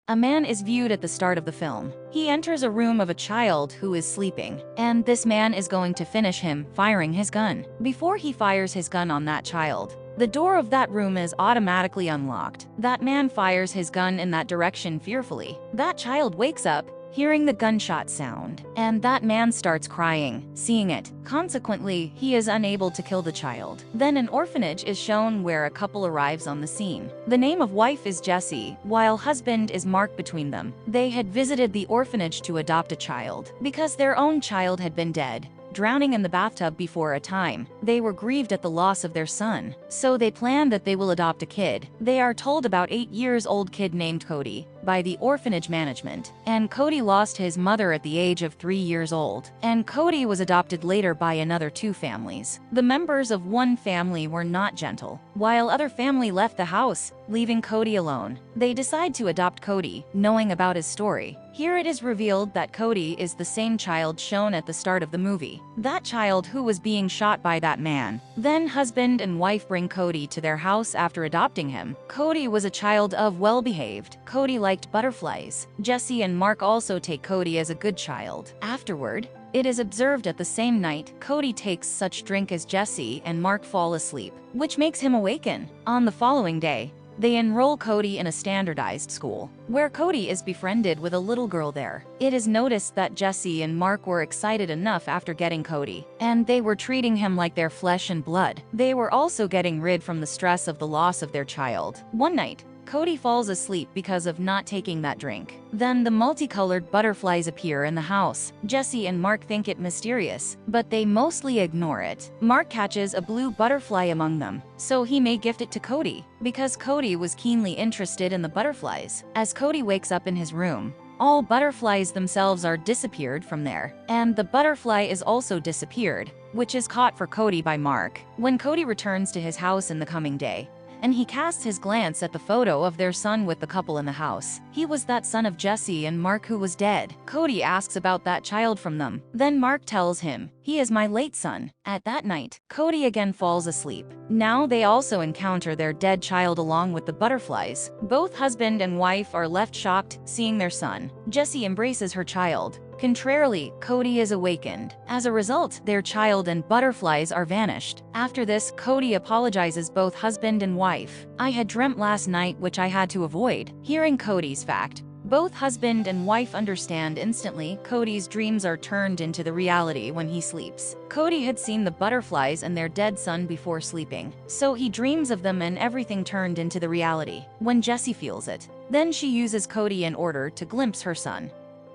A man is viewed at the start of the film. He enters a room of a child who is sleeping, and this man is going to finish him firing his gun. Before he fires his gun on that child, the door of that room is automatically unlocked. That man fires his gun in that direction fearfully. That child wakes up, hearing the gunshot sound, and that man starts crying, seeing it. Consequently, he is unable to kill the child. Then an orphanage is shown where a couple arrives on the scene. The name of wife is Jessie, while husband is Mark between them. They had visited the orphanage to adopt a child. Because their own child had been dead, drowning in the bathtub before a time, they were grieved at the loss of their son. So they plan that they will adopt a kid. They are told about 8-year-old kid named Cody by the orphanage management. And Cody lost his mother at the age of 3 years old. And Cody was adopted later by another 2 families. The members of one family were not gentle, while other family left the house, leaving Cody alone. They decide to adopt Cody, knowing about his story. Here it is revealed that Cody is the same child shown at the start of the movie. That child who was being shot by that man. Then husband and wife bring Cody to their house after adopting him. Cody was a child of well-behaved. Cody liked butterflies. Jessie and Mark also take Cody as a good child. Afterward, it is observed at the same night, Cody takes such drink as Jessie and Mark fall asleep, which makes him awaken. On the following day, they enroll Cody in a standardized school, where Cody is befriended with a little girl there. It is noticed that Jessie and Mark were excited enough after getting Cody, and they were treating him like their flesh and blood. They were also getting rid from the stress of the loss of their child. One night, Cody falls asleep because of not taking that drink. Then the multicolored butterflies appear in the house. Jessie and Mark think it mysterious, but they mostly ignore it. Mark catches a blue butterfly among them, so he may gift it to Cody, because Cody was keenly interested in the butterflies. As Cody wakes up in his room, all butterflies themselves are disappeared from there, and the butterfly is also disappeared, which is caught for Cody by Mark. When Cody returns to his house in the coming day, and he casts his glance at the photo of their son with the couple in the house. He was that son of Jessie and Mark who was dead. Cody asks about that child from them. Then Mark tells him, "He is my late son." At that night, Cody again falls asleep. Now they also encounter their dead child along with the butterflies. Both husband and wife are left shocked seeing their son. Jessie embraces her child. Contrarily, Cody is awakened. As a result, their child and butterflies are vanished. After this, Cody apologizes both husband and wife. "I had dreamt last night which I had to avoid." Hearing Cody's fact, both husband and wife understand instantly. Cody's dreams are turned into the reality when he sleeps. Cody had seen the butterflies and their dead son before sleeping, so he dreams of them and everything turned into the reality. When Jessie feels it, then she uses Cody in order to glimpse her son.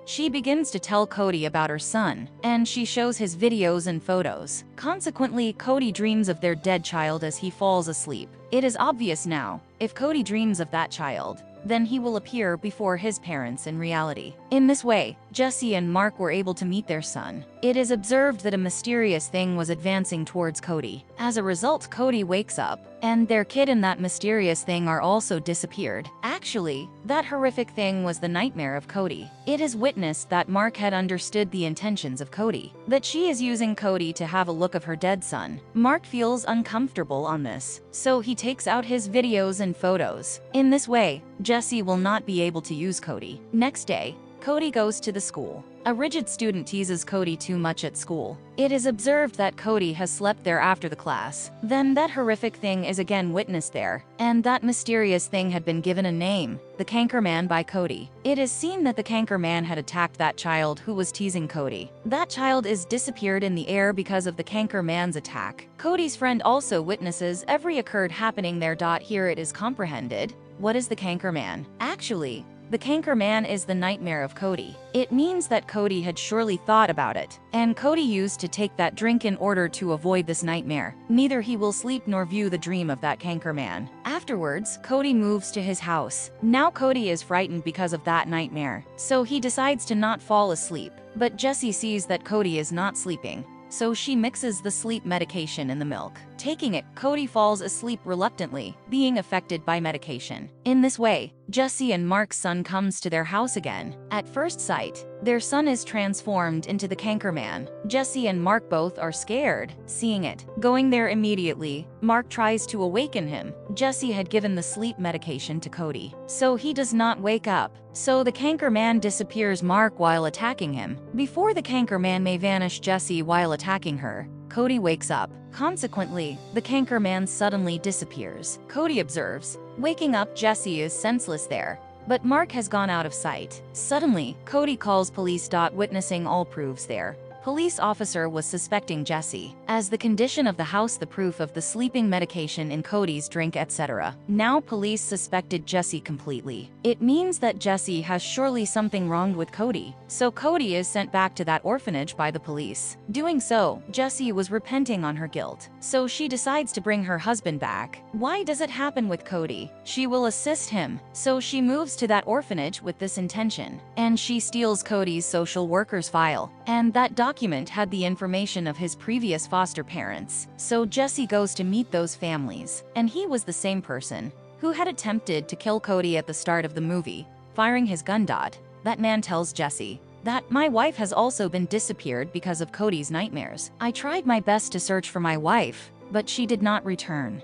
She begins to tell Cody about her son, and she shows his videos and photos. Consequently, Cody dreams of their dead child as he falls asleep. It is obvious now, if Cody dreams of that child, then he will appear before his parents in reality. In this way, Jessie and Mark were able to meet their son. It is observed that a mysterious thing was advancing towards Cody. As a result, Cody wakes up, and their kid and that mysterious thing are also disappeared. Actually, that horrific thing was the nightmare of Cody. It is witnessed that Mark had understood the intentions of Cody, that she is using Cody to have a look of her dead son. Mark feels uncomfortable on this, so he takes out his videos and photos. In this way, Jessie will not be able to use Cody. Next day, Cody goes to the school. A rigid student teases Cody too much at school. It is observed that Cody has slept there after the class. Then that horrific thing is again witnessed there, and that mysterious thing had been given a name, the Canker Man, by Cody. It is seen that the Canker Man had attacked that child who was teasing Cody. That child is disappeared in the air because of the Canker Man's attack. Cody's friend also witnesses every occurred happening there. Here it is comprehended. What is the Canker Man? Actually, the Canker Man is the nightmare of Cody. It means that Cody had surely thought about it, and Cody used to take that drink in order to avoid this nightmare. Neither he will sleep nor view the dream of that Canker Man. Afterwards, Cody moves to his house. Now Cody is frightened because of that nightmare, so he decides to not fall asleep. But Jessie sees that Cody is not sleeping, so she mixes the sleep medication in the milk. Taking it, Cody falls asleep reluctantly, being affected by medication. In this way, Jessie and Mark's son comes to their house again. At first sight, their son is transformed into the Canker Man. Jessie and Mark both are scared, seeing it. Going there immediately, Mark tries to awaken him. Jesse had given the sleep medication to Cody, so he does not wake up. So the Canker Man disappears Mark while attacking him. Before the Canker Man may vanish Jesse while attacking her, Cody wakes up. Consequently, the Canker Man suddenly disappears. Cody observes. Waking up, Jesse is senseless there, but Mark has gone out of sight. Suddenly, Cody calls police. Witnessing all proves there. Police officer was suspecting Jesse, as the condition of the house, the proof of the sleeping medication in Cody's drink, etc. Now police suspected Jesse completely. It means that Jesse has surely something wrong with Cody, so Cody is sent back to that orphanage by the police. Doing so, Jesse was repenting on her guilt, so she decides to bring her husband back. Why does it happen with Cody? She will assist him, so she moves to that orphanage with this intention, and she steals Cody's social worker's file, and that document had the information of his previous foster parents. So Jesse goes to meet those families, and he was the same person who had attempted to kill Cody at the start of the movie, firing his gun. That man tells Jesse that my wife has also been disappeared because of Cody's nightmares. I tried my best to search for my wife, but she did not return.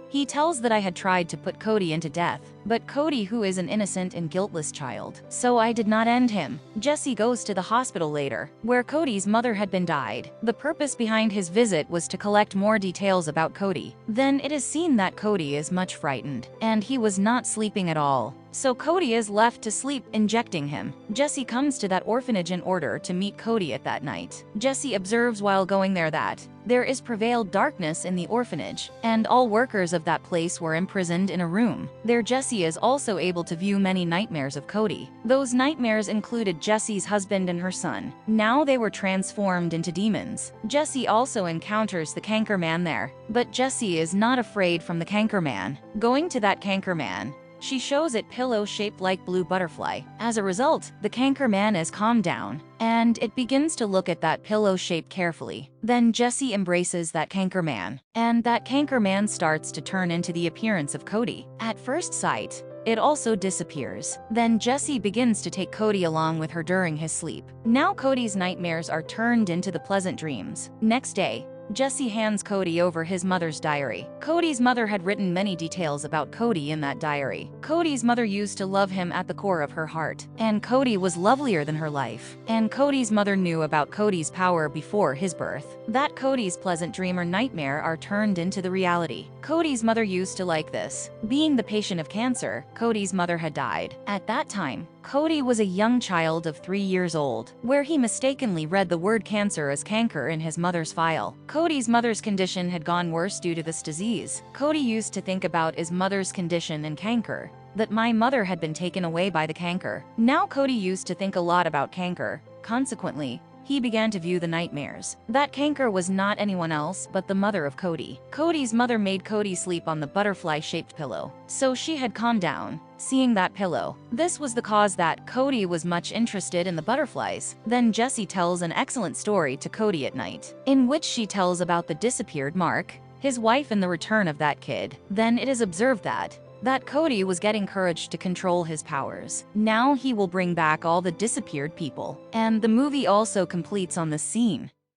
He tells that I had tried to put Cody into death, but Cody, who is an innocent and guiltless child, so I did not end him. Jesse goes to the hospital later, where Cody's mother had been died. The purpose behind his visit was to collect more details about Cody. Then it is seen that Cody is much frightened, and he was not sleeping at all. So Cody is left to sleep, injecting him. Jesse comes to that orphanage in order to meet Cody at that night. Jesse observes while going there that there is prevailed darkness in the orphanage, and all workers of that place were imprisoned in a room. There Jesse is also able to view many nightmares of Cody. Those nightmares included Jesse's husband and her son. Now they were transformed into demons. Jesse also encounters the Canker Man there, but Jesse is not afraid from the Canker Man. Going to that Canker Man, she shows it pillow shaped like blue butterfly. As a result, the Canker Man is calmed down, and it begins to look at that pillow shape carefully. Then Jesse embraces that Canker Man, and that Canker Man starts to turn into the appearance of Cody. At first sight, it also disappears. Then Jesse begins to take Cody along with her during his sleep. Now Cody's nightmares are turned into the pleasant dreams. Next day, Jesse hands Cody over his mother's diary. Cody's mother had written many details about Cody in that diary. Cody's mother used to love him at the core of her heart, and Cody was lovelier than her life. And Cody's mother knew about Cody's power before his birth. That Cody's pleasant dream or nightmare are turned into the reality. Cody's mother used to like this. Being the patient of cancer, Cody's mother had died. At that time, Cody was a young child of 3 years old, where he mistakenly read the word cancer as canker in his mother's file. Cody's mother's condition had gone worse due to this disease. Cody used to think about his mother's condition and canker, that my mother had been taken away by the canker. Now Cody used to think a lot about canker. Consequently, he began to view the nightmares. That canker was not anyone else but the mother of Cody. Cody's mother made Cody sleep on the butterfly-shaped pillow, so she had calmed down, seeing that pillow. This was the cause that Cody was much interested in the butterflies. Then Jesse tells an excellent story to Cody at night, in which she tells about the disappeared Mark, his wife, and the return of that kid. Then it is observed that Cody was getting courage to control his powers. Now he will bring back all the disappeared people. And the movie also completes on this scene.